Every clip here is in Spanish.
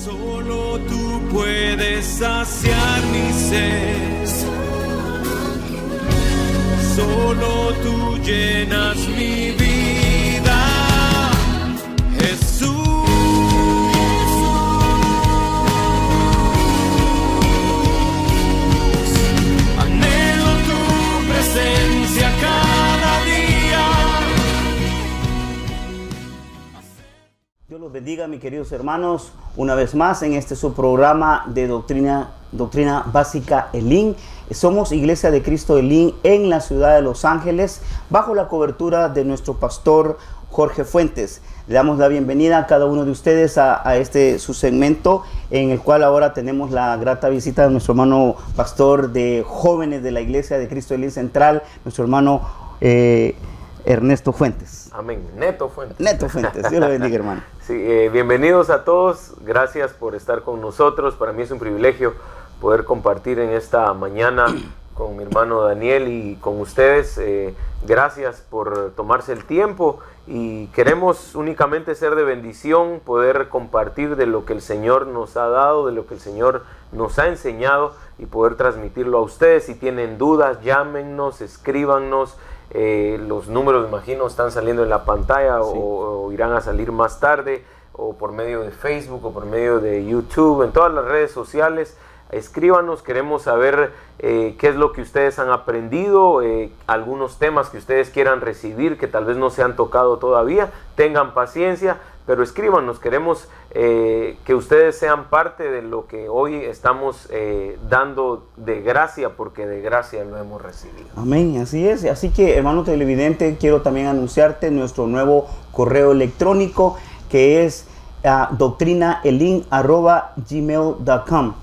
Solo tú puedes saciar mi sed. Solo tú llenas mi vida, Jesús. Anhelo tu presencia cada día. Dios los bendiga, mis queridos hermanos, una vez más en este su programa de Doctrina Básica Elim. Somos Iglesia de Cristo Elim en la ciudad de Los Ángeles, bajo la cobertura de nuestro pastor Jorge Fuentes. Le damos la bienvenida a cada uno de ustedes a este su segmento, en el cual ahora tenemos la grata visita de nuestro hermano pastor de jóvenes de la Iglesia de Cristo Elim Central, nuestro hermano Ernesto Fuentes. Amén. Neto Fuentes. Neto Fuentes. Dios lo bendiga, hermano. Sí, bienvenidos a todos. Gracias por estar con nosotros. Para mí es un privilegio poder compartir en esta mañana con mi hermano Daniel y con ustedes. Gracias por tomarse el tiempo y queremos únicamente ser de bendición, poder compartir de lo que el Señor nos ha dado, de lo que el Señor nos ha enseñado y poder transmitirlo a ustedes. Si tienen dudas, llámennos, escríbanos. Los números, imagino, están saliendo en la pantalla, sí, o irán a salir más tarde, o por medio de Facebook, o por medio de YouTube, en todas las redes sociales. Escríbanos, queremos saber qué es lo que ustedes han aprendido, algunos temas que ustedes quieran recibir, que tal vez no se han tocado todavía. Tengan paciencia, pero escríbanos, queremos que ustedes sean parte de lo que hoy estamos dando de gracia, porque de gracia lo hemos recibido. Amén, así es. Así que, hermano televidente, quiero también anunciarte nuestro nuevo correo electrónico, que es doctrinaelim@gmail.com.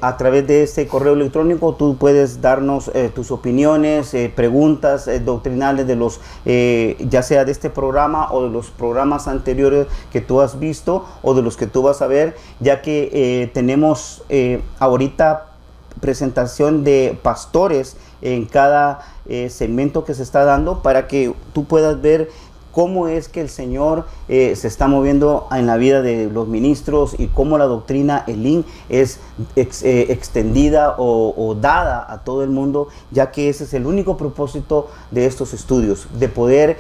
A través de este correo electrónico tú puedes darnos tus opiniones, preguntas doctrinales de los, ya sea de este programa o de los programas anteriores que tú has visto o de los que tú vas a ver, ya que tenemos ahorita presentación de pastores en cada segmento que se está dando, para que tú puedas ver cómo es que el Señor se está moviendo en la vida de los ministros y cómo la doctrina Elim es extendida o dada a todo el mundo, ya que ese es el único propósito de estos estudios, de poder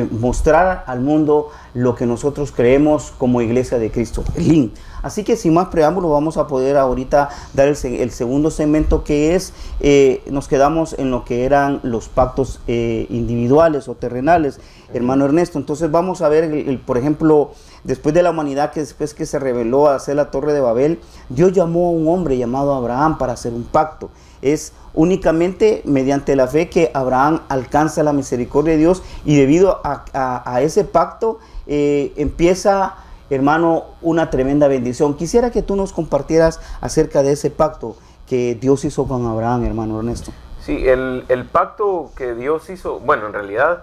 mostrar al mundo lo que nosotros creemos como Iglesia de Cristo Elim. Así que sin más preámbulo vamos a poder ahorita dar el segundo segmento, que es, nos quedamos en lo que eran los pactos individuales o terrenales, hermano Ernesto. Entonces vamos a ver, por ejemplo, después de la humanidad, que después que se reveló a hacer la Torre de Babel, Dios llamó a un hombre llamado Abraham para hacer un pacto. Es únicamente mediante la fe que Abraham alcanza la misericordia de Dios, y debido a ese pacto empieza, hermano, una tremenda bendición. Quisiera que tú nos compartieras acerca de ese pacto que Dios hizo con Abraham, hermano Ernesto. Sí, el pacto que Dios hizo, bueno, en realidad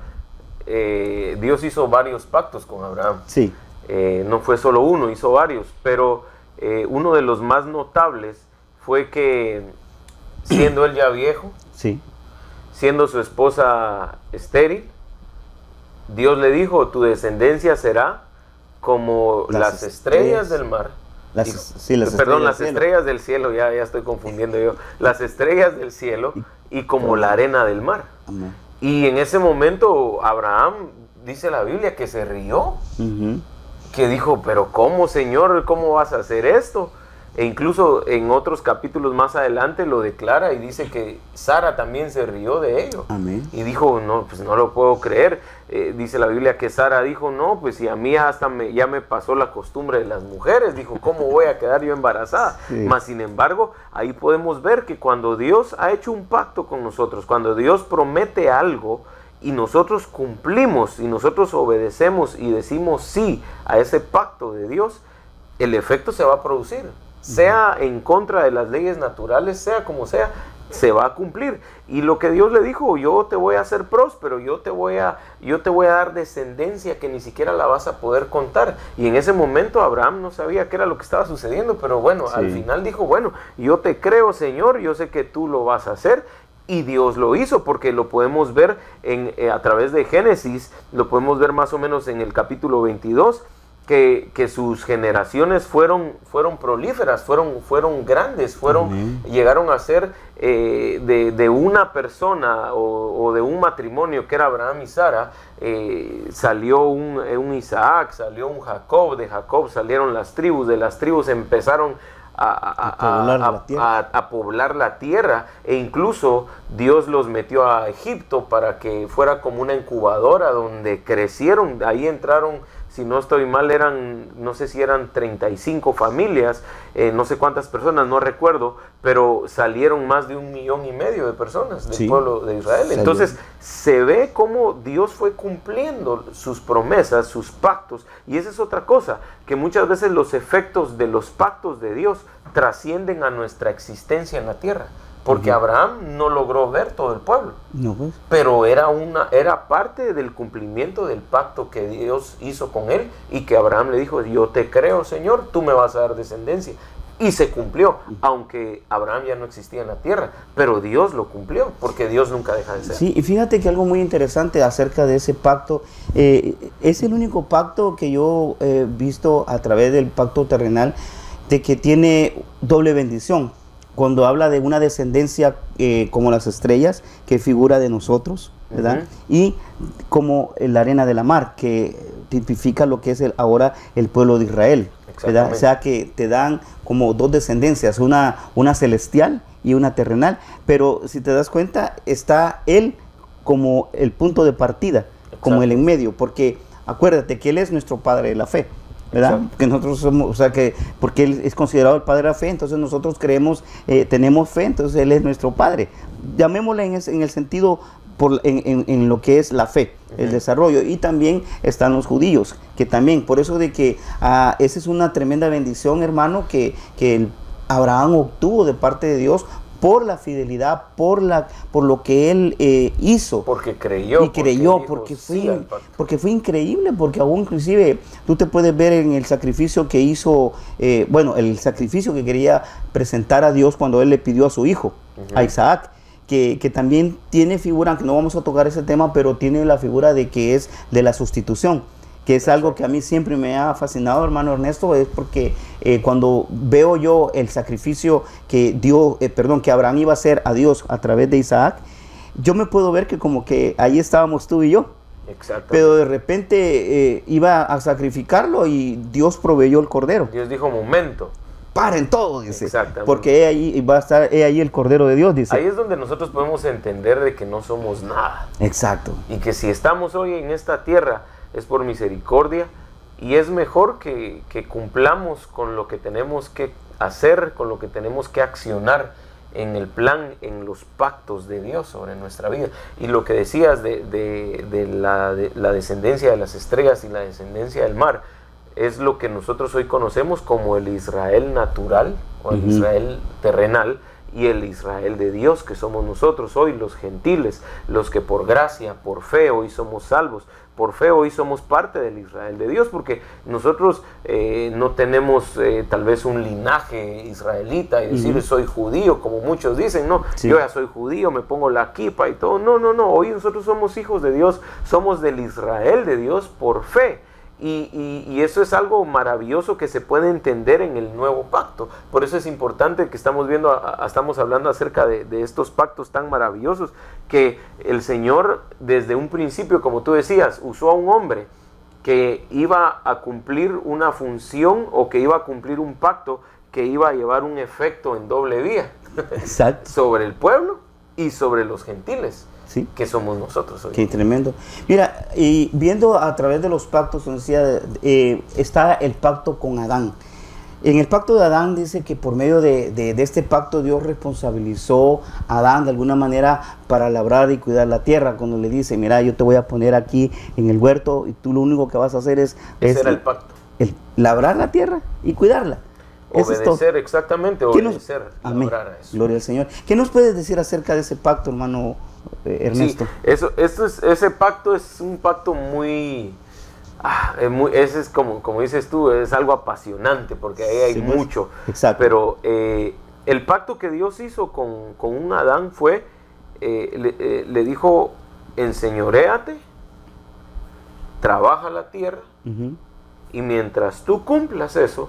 Dios hizo varios pactos con Abraham. Sí. No fue solo uno, hizo varios, pero uno de los más notables fue que, siendo él ya viejo, sí, siendo su esposa estéril, Dios le dijo: tu descendencia será como las estrellas del mar. Las estrellas del cielo, ya estoy confundiendo yo. Las estrellas del cielo y como la arena del mar. Amén. Y en ese momento Abraham, dice la Biblia, que se rió, que dijo: pero ¿cómo, Señor? ¿Cómo vas a hacer esto? E incluso en otros capítulos más adelante lo declara y dice que Sara también se rió de ello. Amén. Y dijo: no, pues no lo puedo creer. Dice la Biblia que Sara dijo: no, pues si a mí hasta ya me pasó la costumbre de las mujeres. Dijo: ¿cómo voy a quedar yo embarazada? Sí. Mas sin embargo, ahí podemos ver que cuando Dios ha hecho un pacto con nosotros, cuando Dios promete algo y nosotros cumplimos y nosotros obedecemos y decimos sí a ese pacto de Dios, el efecto se va a producir. Sea en contra de las leyes naturales, sea como sea, se va a cumplir. Y lo que Dios le dijo: yo te voy a hacer próspero, yo te voy a dar descendencia que ni siquiera la vas a poder contar. Y en ese momento Abraham no sabía qué era lo que estaba sucediendo, pero bueno, sí, al final dijo: bueno, yo te creo, Señor, yo sé que tú lo vas a hacer. Y Dios lo hizo, porque lo podemos ver a través de Génesis, lo podemos ver más o menos en el capítulo 22, que sus generaciones fueron prolíferas, fueron grandes, llegaron a ser de una persona o de un matrimonio que era Abraham y Sara, salió un Isaac, salió un Jacob, de Jacob salieron las tribus, de las tribus empezaron a poblar la tierra, e incluso Dios los metió a Egipto para que fuera como una incubadora donde crecieron. Ahí entraron, si no estoy mal, no sé si eran 35 familias, no sé cuántas personas, no recuerdo, pero salieron más de 1,5 millones de personas del pueblo de Israel. Entonces se ve cómo Dios fue cumpliendo sus promesas, sus pactos, y esa es otra cosa, que muchas veces los efectos de los pactos de Dios trascienden a nuestra existencia en la tierra. Porque Abraham no logró ver todo el pueblo, pero era parte del cumplimiento del pacto que Dios hizo con él, y que Abraham le dijo: yo te creo, Señor, tú me vas a dar descendencia. Y se cumplió, aunque Abraham ya no existía en la tierra, pero Dios lo cumplió, porque Dios nunca deja de ser. Sí, y fíjate que algo muy interesante acerca de ese pacto, es el único pacto que yo he visto a través del pacto terrenal, de que tiene doble bendición. Cuando habla de una descendencia como las estrellas, que figura de nosotros, ¿verdad? Y como la arena de la mar, que tipifica lo que es ahora el pueblo de Israel, ¿verdad? O sea que te dan como dos descendencias, una celestial y una terrenal, pero si te das cuenta, está él como el punto de partida, como el en medio, porque acuérdate que él es nuestro padre de la fe, ¿verdad? Que nosotros somos, o sea que porque él es considerado el padre de la fe, entonces nosotros creemos, tenemos fe, entonces él es nuestro padre. Llamémosle en el sentido, en lo que es la fe, el desarrollo. Y también están los judíos, que también, por eso de que esa es una tremenda bendición, hermano, que Abraham obtuvo de parte de Dios, por la fidelidad, por lo que él hizo. Porque creyó. Y creyó, porque fue increíble, porque aún inclusive tú te puedes ver en el sacrificio que hizo, el sacrificio que quería presentar a Dios cuando él le pidió a su hijo, a Isaac, que también tiene figura, aunque no vamos a tocar ese tema, pero tiene la figura de que es de la sustitución, que es algo que a mí siempre me ha fascinado, hermano Ernesto, es porque cuando veo yo el sacrificio que que Abraham iba a hacer a Dios a través de Isaac, yo me puedo ver que como que ahí estábamos tú y yo. Pero de repente iba a sacrificarlo y Dios proveyó el cordero. Dios dijo: momento. Paren todo, dice. Porque ahí va a estar ahí el Cordero de Dios, dice. Ahí es donde nosotros podemos entender de que no somos nada. Exacto. Y que si estamos hoy en esta tierra es por misericordia, y es mejor que cumplamos con lo que tenemos que hacer, con lo que tenemos que accionar en el plan, en los pactos de Dios sobre nuestra vida. Y lo que decías de la descendencia de las estrellas y la descendencia del mar, es lo que nosotros hoy conocemos como el Israel natural o el Israel terrenal, y el Israel de Dios, que somos nosotros hoy, los gentiles, los que por gracia, por fe hoy somos salvos. Por fe hoy somos parte del Israel de Dios, porque nosotros no tenemos tal vez un linaje israelita y decir soy judío, como muchos dicen, no, yo ya soy judío, me pongo la kipa y todo. No, hoy nosotros somos hijos de Dios, somos del Israel de Dios por fe. Y eso es algo maravilloso que se puede entender en el nuevo pacto. Por eso es importante que estamos hablando acerca de estos pactos tan maravillosos, que el Señor desde un principio, como tú decías, usó a un hombre que iba a cumplir una función, o que iba a cumplir un pacto que iba a llevar un efecto en doble vía sobre el pueblo y sobre los gentiles. Sí. Que somos nosotros hoy. Qué tremendo. Mira, y viendo a través de los pactos, decía, está el pacto con Adán. En el pacto de Adán dice que por medio de este pacto Dios responsabilizó a Adán de alguna manera para labrar y cuidar la tierra. Cuando le dice: mira, yo te voy a poner aquí en el huerto y tú lo único que vas a hacer es era el pacto. Labrar la tierra y cuidarla. Obedecer, exactamente, obedecer, labrar a eso. Gloria al Señor. ¿Qué nos puedes decir acerca de ese pacto, hermano Ernesto? Sí, ese pacto es un pacto muy ese es como dices tú, es algo apasionante, porque ahí hay mucho. Exacto. Pero el pacto que Dios hizo con un Adán fue, le dijo: enseñoréate, trabaja la tierra y mientras tú cumplas eso,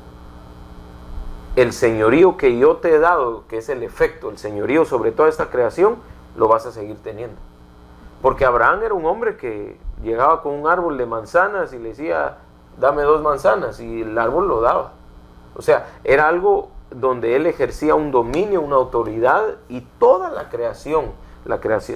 el señorío que yo te he dado, que es el efecto, el señorío sobre toda esta creación, lo vas a seguir teniendo. Porque Abraham era un hombre que llegaba con un árbol de manzanas y le decía, dame 2 manzanas, y el árbol lo daba. O sea, era algo donde él ejercía un dominio, una autoridad, y toda la creación,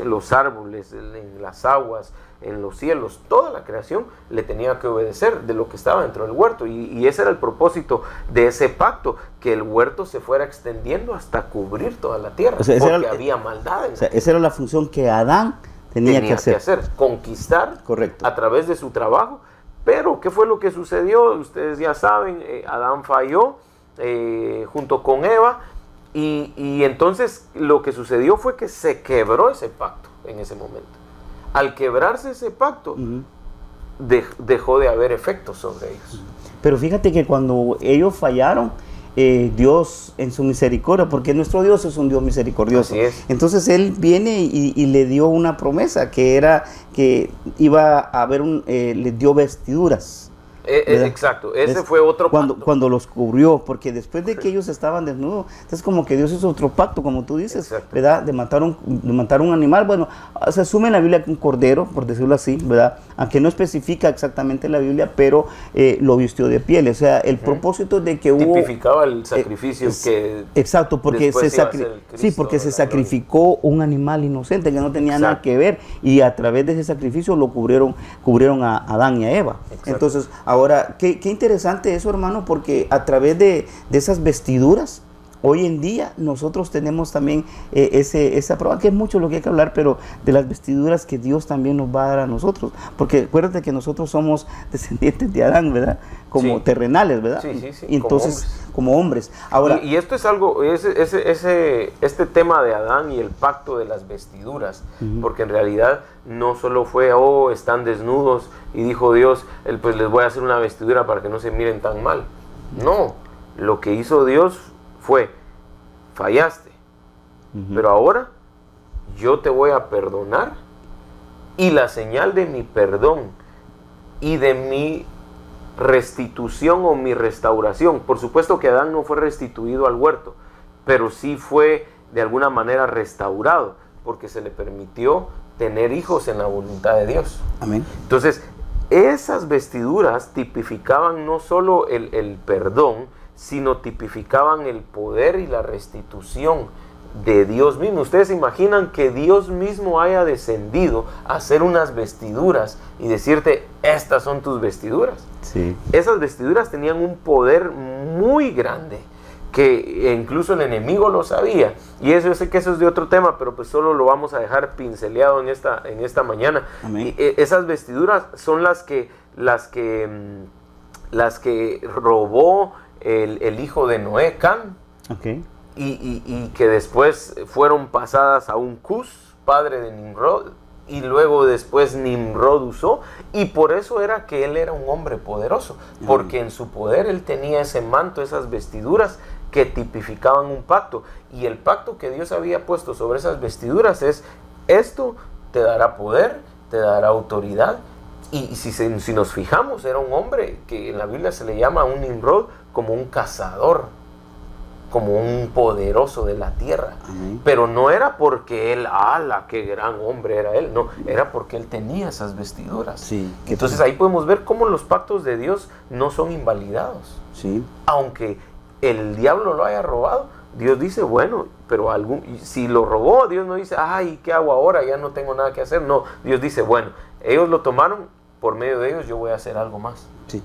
los árboles, en las aguas, en los cielos, toda la creación le tenía que obedecer de lo que estaba dentro del huerto. Y ese era el propósito de ese pacto, que el huerto se fuera extendiendo hasta cubrir toda la tierra, porque había maldad. Esa era la función que Adán tenía que hacer, conquistar. Correcto. A través de su trabajo. Pero, ¿qué fue lo que sucedió? Ustedes ya saben, Adán falló junto con Eva, y entonces lo que sucedió fue que se quebró ese pacto en ese momento. Al quebrarse ese pacto, dejó de haber efectos sobre ellos. Pero fíjate que cuando ellos fallaron, Dios en su misericordia, porque nuestro Dios es un Dios misericordioso. Así es. Entonces Él viene y le dio una promesa, que era que iba a haber le dio vestiduras. Exacto, ese fue otro pacto. Cuando los cubrió, porque después de que ellos estaban desnudos, es como que Dios hizo otro pacto, como tú dices, exacto, ¿verdad? De matar un animal. Bueno, se asume en la Biblia que un cordero, por decirlo así, ¿verdad? Aunque no especifica exactamente la Biblia, pero lo vistió de piel. O sea, el propósito de que hubo... Tipificaba el sacrificio que... Exacto, porque se sacrificó un animal inocente que no tenía nada que ver, y a través de ese sacrificio lo cubrieron a Adán y a Eva. Exacto. Entonces, ahora, qué interesante eso, hermano, porque a través de esas vestiduras, hoy en día nosotros tenemos también esa prueba, que es mucho lo que hay que hablar, pero de las vestiduras que Dios también nos va a dar a nosotros. Porque acuérdate que nosotros somos descendientes de Adán, ¿verdad? Como terrenales, ¿verdad? Sí. Y entonces, como hombres. Ahora, y esto es algo, este tema de Adán y el pacto de las vestiduras, porque en realidad no solo fue, están desnudos, y dijo Dios, pues les voy a hacer una vestidura para que no se miren tan mal. No, lo que hizo Dios fue, fallaste, pero ahora yo te voy a perdonar, y la señal de mi perdón y de mi restitución o mi restauración, por supuesto que Adán no fue restituido al huerto, pero sí fue de alguna manera restaurado, porque se le permitió tener hijos en la voluntad de Dios. Amén. Entonces, esas vestiduras tipificaban no solo el perdón, sino tipificaban el poder y la restitución de Dios mismo. Ustedes se imaginan que Dios mismo haya descendido a hacer unas vestiduras y decirte, estas son tus vestiduras. Sí. Esas vestiduras tenían un poder muy grande, que incluso el enemigo lo sabía. Y eso, yo sé que eso es de otro tema, pero pues solo lo vamos a dejar pinceleado en esta mañana. Amén. Esas vestiduras son las que robó el hijo de Noé, Can. Okay. Y que después fueron pasadas a un Cus, padre de Nimrod, y luego después Nimrod usó, y por eso era que él era un hombre poderoso, porque en su poder él tenía ese manto, esas vestiduras que tipificaban un pacto, y el pacto que Dios había puesto sobre esas vestiduras es, esto te dará poder, te dará autoridad. Y si nos fijamos, era un hombre que en la Biblia se le llama a un Nimrod como un cazador, como un poderoso de la tierra. Pero no era porque él, qué gran hombre era él, no, era porque él tenía esas vestiduras. Sí, entonces ahí podemos ver cómo los pactos de Dios no son invalidados. Sí. Aunque el diablo lo haya robado, Dios dice, bueno, pero si lo robó, Dios no dice, ¿qué hago ahora? Ya no tengo nada que hacer. No, Dios dice, bueno, ellos lo tomaron, por medio de ellos yo voy a hacer algo más. Sí.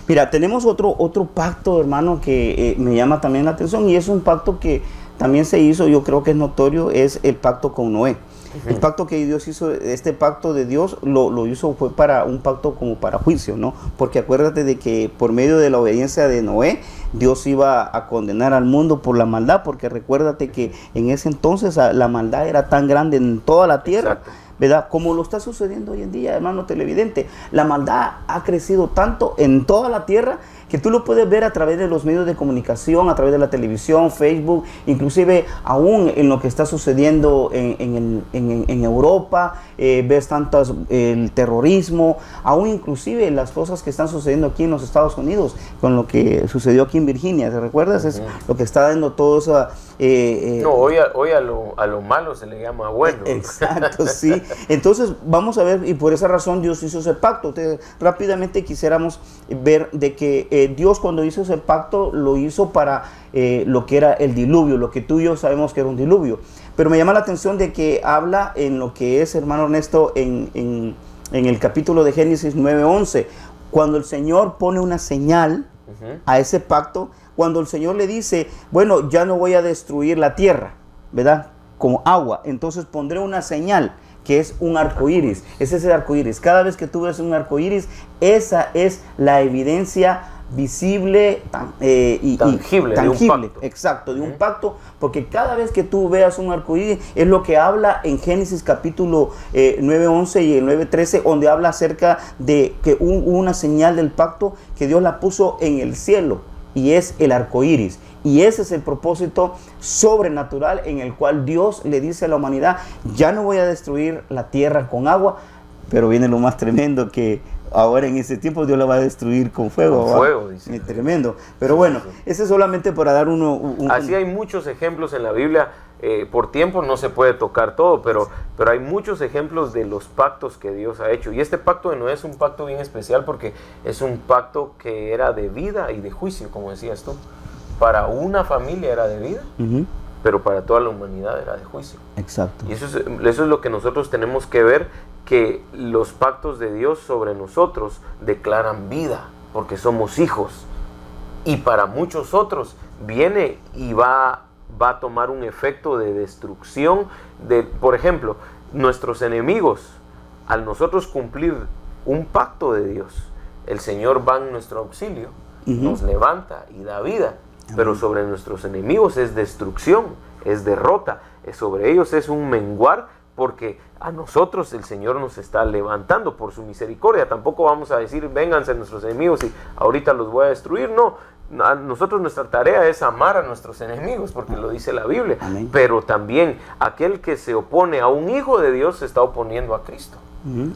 Mira, tenemos otro pacto, hermano, que me llama también la atención, y es un pacto que también se hizo, yo creo que es notorio, es el pacto con Noé. El pacto que Dios hizo, este pacto de Dios lo hizo, fue para un pacto como para juicio, ¿no? Porque acuérdate de que por medio de la obediencia de Noé, Dios iba a condenar al mundo por la maldad, porque recuérdate que en ese entonces la maldad era tan grande en toda la tierra. Exacto. ¿Verdad? Como lo está sucediendo hoy en día, hermano televidente. La maldad ha crecido tanto en toda la tierra que tú lo puedes ver a través de los medios de comunicación, a través de la televisión, Facebook, inclusive aún en lo que está sucediendo en Europa, ves tantas, el terrorismo, aún inclusive las cosas que están sucediendo aquí en los Estados Unidos, con lo que sucedió aquí en Virginia, ¿te recuerdas? Es lo que está dando todo eso. No, hoy a lo malo se le llama bueno. Exacto, sí. Entonces vamos a ver, y por esa razón Dios hizo ese pacto. Entonces, rápidamente quisiéramos ver de que Dios, cuando hizo ese pacto, lo hizo para lo que era el diluvio, lo que tú y yo sabemos que era un diluvio. Pero me llama la atención de que habla en lo que es, hermano Ernesto, en el capítulo de Génesis 9:11, cuando el Señor pone una señal a ese pacto, cuando el Señor le dice, bueno, ya no voy a destruir la tierra, ¿verdad? Como agua, entonces pondré una señal, que es un arco iris. Ese es el arco iris. Cada vez que tú ves un arco iris, esa es la evidencia visible y tangible de un pacto. Exacto, de un pacto, porque cada vez que tú veas un arco iris, es lo que habla en Génesis capítulo 9:11 y el 9:13, donde habla acerca de que hubo una señal del pacto que Dios la puso en el cielo, y es el arco iris. Y ese es el propósito sobrenatural en el cual Dios le dice a la humanidad, ya no voy a destruir la tierra con agua, pero viene lo más tremendo, que ahora en ese tiempo Dios la va a destruir con fuego. Con fuego, dice. Tremendo. Pero bueno, ese es solamente para dar Así hay muchos ejemplos en la Biblia. Por tiempo no se puede tocar todo, pero hay muchos ejemplos de los pactos que Dios ha hecho. Y este pacto de Noé es un pacto bien especial, porque es un pacto que era de vida y de juicio, como decías tú. Para una familia era de vida, pero para toda la humanidad era de juicio. Exacto. Y eso es lo que nosotros tenemos que ver, que los pactos de Dios sobre nosotros declaran vida, porque somos hijos. Y para muchos otros viene y va a tomar un efecto de destrucción. Por ejemplo, nuestros enemigos, al nosotros cumplir un pacto de Dios, el Señor va en nuestro auxilio, nos levanta y da vida. Pero sobre nuestros enemigos es destrucción, es derrota, sobre ellos es un menguar, porque a nosotros el Señor nos está levantando por su misericordia. Tampoco vamos a decir, vénganse nuestros enemigos y ahorita los voy a destruir. No, a nosotros nuestra tarea es amar a nuestros enemigos, porque lo dice la Biblia. Amén. Pero también aquel que se opone a un hijo de Dios se está oponiendo a Cristo.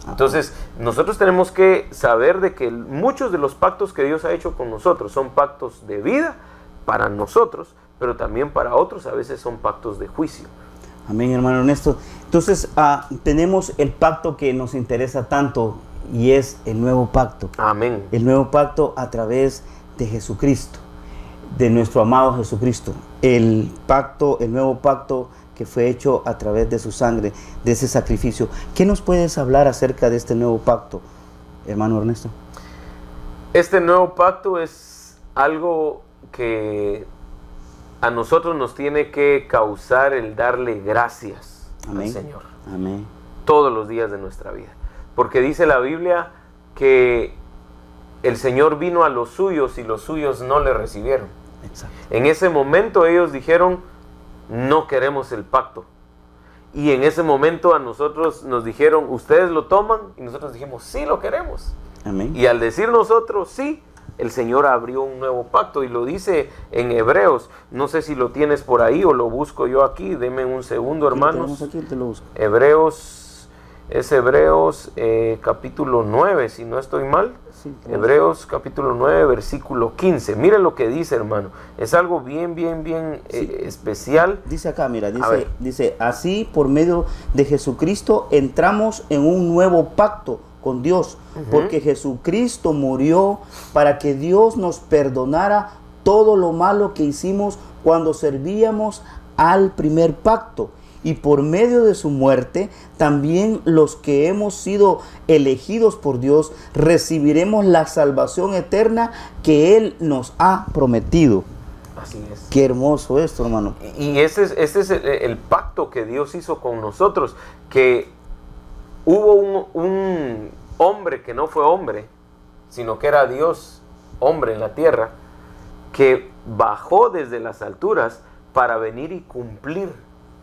Entonces nosotros tenemos que saber de que muchos de los pactos que Dios ha hecho con nosotros son pactos de vida para nosotros, pero también para otros a veces son pactos de juicio. Amén, hermano Ernesto. Entonces tenemos el pacto que nos interesa tanto, y es el nuevo pacto. Amén. El nuevo pacto a través de Jesucristo, de nuestro amado Jesucristo. El nuevo pacto que fue hecho a través de su sangre, de ese sacrificio. ¿Qué nos puedes hablar acerca de este nuevo pacto, hermano Ernesto? Este nuevo pacto es algo que a nosotros nos tiene que causar el darle gracias al Señor. Amén. Todos los días de nuestra vida. Porque dice la Biblia que el Señor vino a los suyos y los suyos no le recibieron. Exacto. En ese momento ellos dijeron, no queremos el pacto. Y en ese momento a nosotros nos dijeron, ¿ustedes lo toman? Y nosotros dijimos, sí, lo queremos. Amén. Y al decir nosotros sí, el Señor abrió un nuevo pacto, y lo dice en Hebreos. No sé si lo tienes por ahí o lo busco yo aquí. Deme un segundo, hermanos. Aquí, te lo busco. Hebreos, capítulo 9, si no estoy mal. Sí, Hebreos capítulo 9, versículo 15. Mire lo que dice, hermano. Es algo bien especial. Dice acá, mira, dice, así por medio de Jesucristo entramos en un nuevo pacto con Dios, porque Jesucristo murió para que Dios nos perdonara todo lo malo que hicimos cuando servíamos al primer pacto. Y por medio de su muerte, también los que hemos sido elegidos por Dios recibiremos la salvación eterna que Él nos ha prometido. Así es. Qué hermoso esto, hermano. Y ese es el pacto que Dios hizo con nosotros, que hubo un hombre que no fue hombre, sino que era Dios, hombre en la tierra, que bajó desde las alturas para venir y cumplir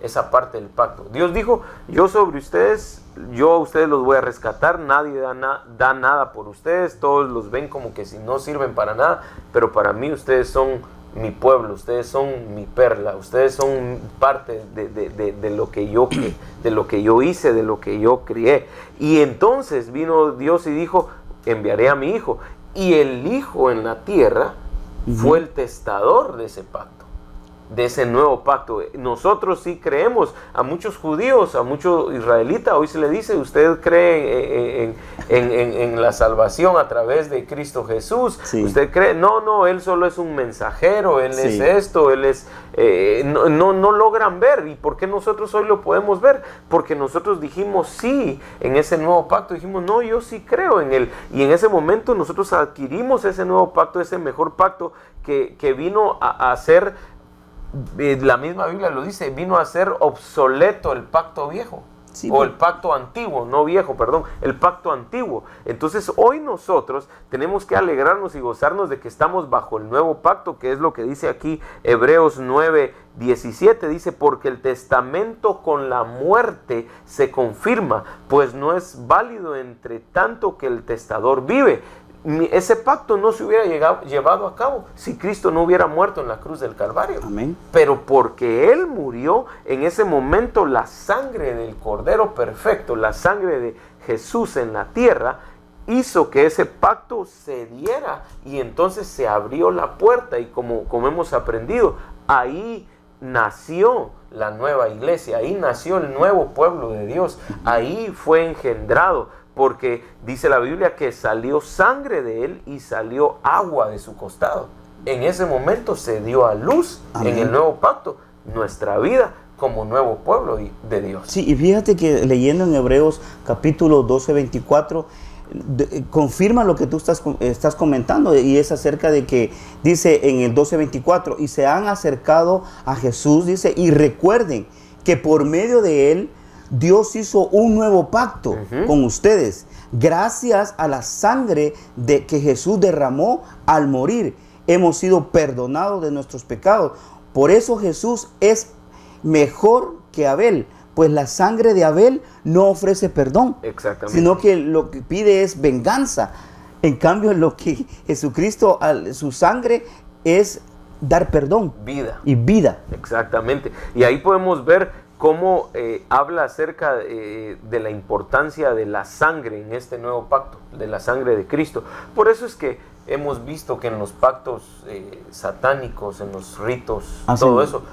esa parte del pacto. Dios dijo, yo sobre ustedes, yo a ustedes los voy a rescatar, nadie da nada por ustedes, todos los ven como que si no sirven para nada, pero para mí ustedes son mi pueblo, ustedes son mi perla, ustedes son parte de lo que yo hice, de lo que yo crié. Y entonces vino Dios y dijo, enviaré a mi hijo. Y el hijo en la tierra fue el testador de ese pacto, de ese nuevo pacto. Nosotros sí creemos, a muchos judíos, a muchos israelitas, hoy se le dice, usted cree en la salvación a través de Cristo Jesús, Sí. usted cree, no, él solo es un mensajero, él es esto, él es, no logran ver. ¿Y por qué nosotros hoy lo podemos ver? Porque nosotros dijimos sí, en ese nuevo pacto, dijimos, no, yo sí creo en él, y en ese momento nosotros adquirimos ese nuevo pacto, ese mejor pacto que vino a ser, la misma Biblia lo dice, vino a ser obsoleto el pacto viejo, Sí, o el pacto antiguo, no viejo, perdón, el pacto antiguo. Entonces hoy nosotros tenemos que alegrarnos y gozarnos de que estamos bajo el nuevo pacto, que es lo que dice aquí Hebreos 9:17, dice, porque el testamento con la muerte se confirma, pues no es válido entre tanto que el testador vive. Ese pacto no se hubiera llevado a cabo si Cristo no hubiera muerto en la cruz del Calvario. Amén. Pero porque Él murió, en ese momento la sangre del Cordero perfecto, la sangre de Jesús en la tierra, hizo que ese pacto se diera, y entonces se abrió la puerta, y como hemos aprendido, ahí nació la nueva iglesia, ahí nació el nuevo pueblo de Dios, ahí fue engendrado. Porque dice la Biblia que salió sangre de él y salió agua de su costado. En ese momento se dio a luz, Amén, en el nuevo pacto, nuestra vida como nuevo pueblo de Dios. Sí, y fíjate que leyendo en Hebreos capítulo 12:24, confirma lo que tú estás comentando, y es acerca de que dice en el 12:24, y se han acercado a Jesús, dice, y recuerden que por medio de él Dios hizo un nuevo pacto con ustedes, gracias a la sangre que Jesús derramó al morir. Hemos sido perdonados de nuestros pecados. Por eso Jesús es mejor que Abel, pues la sangre de Abel no ofrece perdón, Exactamente. sino que lo que pide es venganza. En cambio, lo que Jesucristo, su sangre, es dar perdón Vida. y vida. Exactamente. Y ahí podemos ver cómo habla acerca de la importancia de la sangre en este nuevo pacto, de la sangre de Cristo. Por eso es que hemos visto que en los pactos satánicos, en los ritos, todo eso,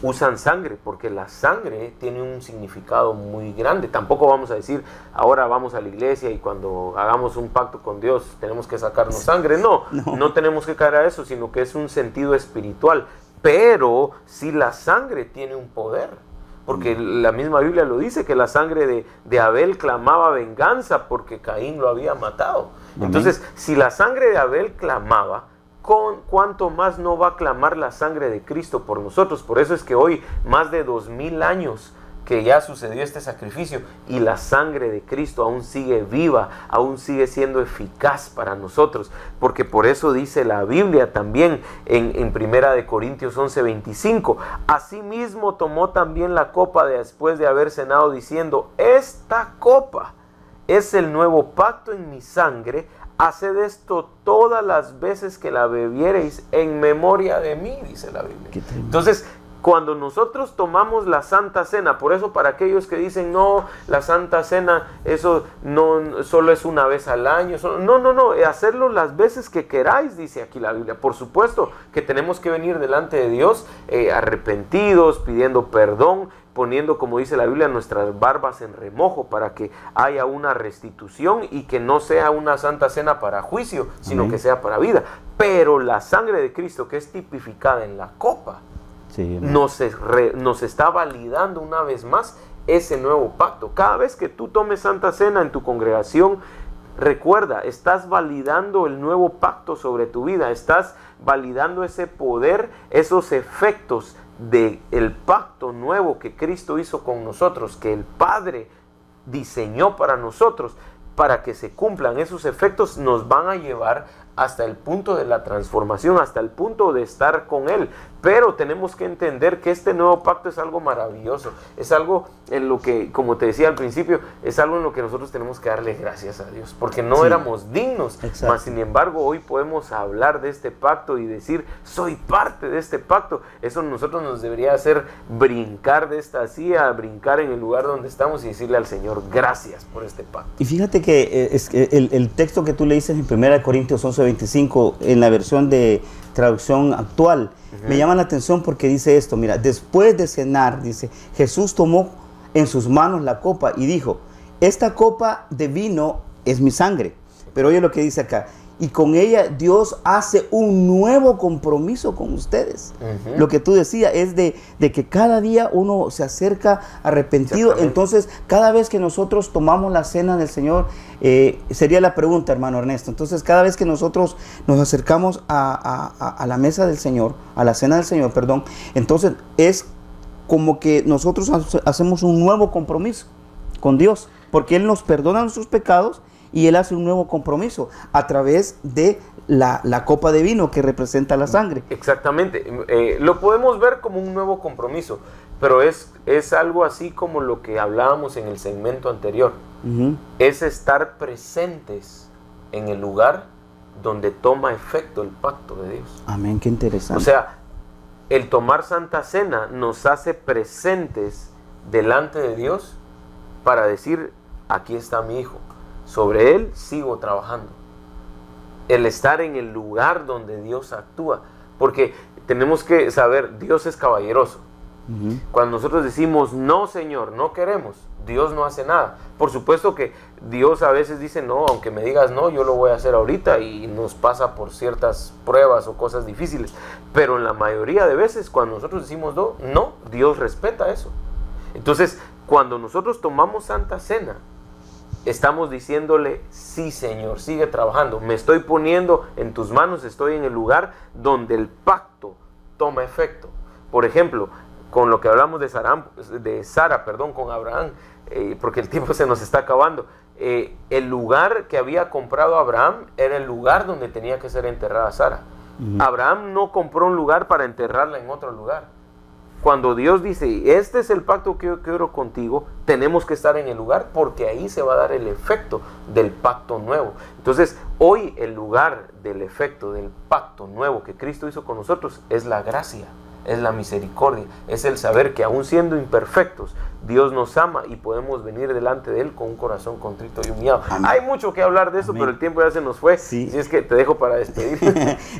usan sangre, porque la sangre tiene un significado muy grande. Tampoco vamos a decir, ahora vamos a la iglesia y cuando hagamos un pacto con Dios tenemos que sacarnos sangre. No tenemos que caer a eso, sino que es un sentido espiritual. Pero si la sangre tiene un poder, porque la misma Biblia lo dice, que la sangre de Abel clamaba venganza porque Caín lo había matado. Amén. Entonces, si la sangre de Abel clamaba, ¿cuánto más no va a clamar la sangre de Cristo por nosotros? Por eso es que hoy, más de 2000 años que ya sucedió este sacrificio, y la sangre de Cristo aún sigue viva, aún sigue siendo eficaz para nosotros, porque por eso dice la Biblia también en Primera de Corintios 11:25, asimismo tomó también la copa después de haber cenado, diciendo, esta copa es el nuevo pacto en mi sangre, haced esto todas las veces que la bebiereis en memoria de mí, dice la Biblia. Entonces, cuando nosotros tomamos la Santa Cena, por eso para aquellos que dicen, no, la Santa Cena, eso no solo es una vez al año, no, hacerlo las veces que queráis, dice aquí la Biblia. Por supuesto que tenemos que venir delante de Dios arrepentidos, pidiendo perdón, poniendo, como dice la Biblia, nuestras barbas en remojo para que haya una restitución y que no sea una Santa Cena para juicio, sino Amén, que sea para vida. Pero la sangre de Cristo, que es tipificada en la copa, sí, nos está validando una vez más ese nuevo pacto. Cada vez que tú tomes Santa Cena en tu congregación, recuerda, estás validando el nuevo pacto sobre tu vida, estás validando ese poder, esos efectos del pacto nuevo que Cristo hizo con nosotros, que el Padre diseñó para nosotros. Para que se cumplan esos efectos, nos van a llevar hasta el punto de la transformación, hasta el punto de estar con Él. Pero tenemos que entender que este nuevo pacto es algo maravilloso, es algo en lo que, como te decía al principio, es algo en lo que nosotros tenemos que darle gracias a Dios, porque no éramos dignos, mas sin embargo hoy podemos hablar de este pacto y decir, soy parte de este pacto. Eso a nosotros nos debería hacer brincar de esta silla, brincar en el lugar donde estamos y decirle al Señor, gracias por este pacto. Y fíjate que el texto que tú leíste en 1 Corintios 11:25, en la versión de traducción actual, me llama la atención porque dice esto, mira, después de cenar, dice, Jesús tomó en sus manos la copa y dijo, esta copa de vino es mi sangre. Pero oye lo que dice acá, y con ella Dios hace un nuevo compromiso con ustedes. Lo que tú decías es de que cada día uno se acerca arrepentido. Entonces, cada vez que nosotros tomamos la cena del Señor, sería la pregunta, hermano Ernesto. Entonces, cada vez que nosotros nos acercamos a la mesa del Señor, a la cena del Señor, perdón, entonces es como que nosotros hacemos un nuevo compromiso con Dios, porque Él nos perdona nuestros pecados y Él hace un nuevo compromiso a través de la copa de vino que representa la sangre. Exactamente, lo podemos ver como un nuevo compromiso, pero es algo así como lo que hablábamos en el segmento anterior. Es estar presentes en el lugar donde toma efecto el pacto de Dios. Amén, qué interesante. O sea, el tomar Santa Cena nos hace presentes delante de Dios para decir, aquí está mi hijo, sobre él sigo trabajando. El estar en el lugar donde Dios actúa, porque tenemos que saber, Dios es caballeroso. Cuando nosotros decimos, no Señor, no queremos, Dios no hace nada. Por supuesto que Dios a veces dice, no, aunque me digas no, yo lo voy a hacer ahorita, y nos pasa por ciertas pruebas o cosas difíciles. Pero en la mayoría de veces, cuando nosotros decimos no, Dios respeta eso. Entonces, cuando nosotros tomamos Santa Cena, estamos diciéndole, sí Señor, sigue trabajando, me estoy poniendo en tus manos, estoy en el lugar donde el pacto toma efecto. Por ejemplo, con lo que hablamos de Sara, con Abraham, porque el tiempo se nos está acabando, el lugar que había comprado Abraham era el lugar donde tenía que ser enterrada Sara. Abraham no compró un lugar para enterrarla en otro lugar. Cuando Dios dice, este es el pacto que yo quiero contigo, tenemos que estar en el lugar, porque ahí se va a dar el efecto del pacto nuevo. Entonces, hoy el lugar del efecto del pacto nuevo que Cristo hizo con nosotros es la gracia, es la misericordia, es el saber que aún siendo imperfectos, Dios nos ama y podemos venir delante de Él con un corazón contrito y humillado. Amén. Hay mucho que hablar de eso, pero el tiempo ya se nos fue. Sí. Así es que te dejo para despedir.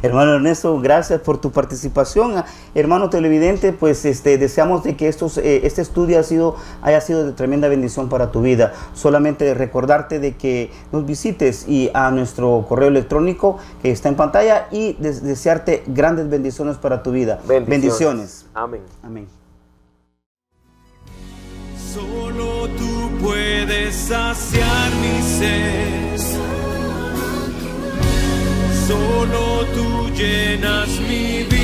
Hermano Ernesto, gracias por tu participación. Hermano televidente, pues deseamos de que este estudio haya sido de tremenda bendición para tu vida. Solamente recordarte de que nos visites y a nuestro correo electrónico que está en pantalla, y desearte grandes bendiciones para tu vida. Bendiciones. Amén. Amén. Solo tú puedes saciar mi sed. Solo tú llenas mi vida.